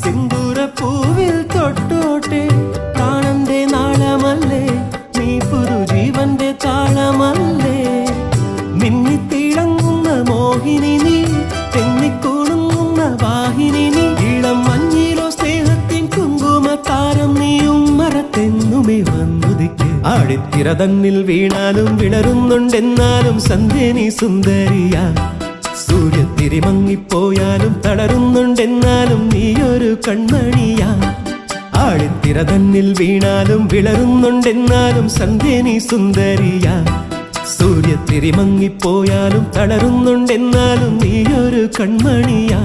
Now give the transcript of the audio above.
സിന്ദൂരപ്പൂവിൽ തൊട്ടോട്ടെ പ്രാണന്റെ നാളമല്ലേ നീ പുതുജീവന്റെ താളമല്ലേ മിന്നിത്തിളങ്ങുന്ന മോഹിനി നീ തെന്നിക്കൂടുങ്ങുന്ന വാഹിനി നീ ഇളം മഞ്ഞിലോ സ്നേഹത്തിൻ കുങ്കുമത്താരം നീയും മറത്തെന്നുമേ വന്നുദിക്ക് ആഴിത്തിര തന്നിൽ വീണാലും വിടരുന്നുണ്ടെന്നാലും സന്ധ്യ നീ സുന്ദരിയാ സൂര്യത്തിരി മങ്ങിപ്പോയാലും തളരുന്നുണ്ടെന്നാലും നീയൊരു കൺമണിയാ ആഴിത്തിര തന്നിൽ വീണാലും വിളരുന്നുണ്ടെന്നാലും സന്ധ്യ നീ സുന്ദരിയാ സൂര്യത്തിരി മങ്ങിപ്പോയാലും തളരുന്നുണ്ടെന്നാലും നീയൊരു കൺമണിയാ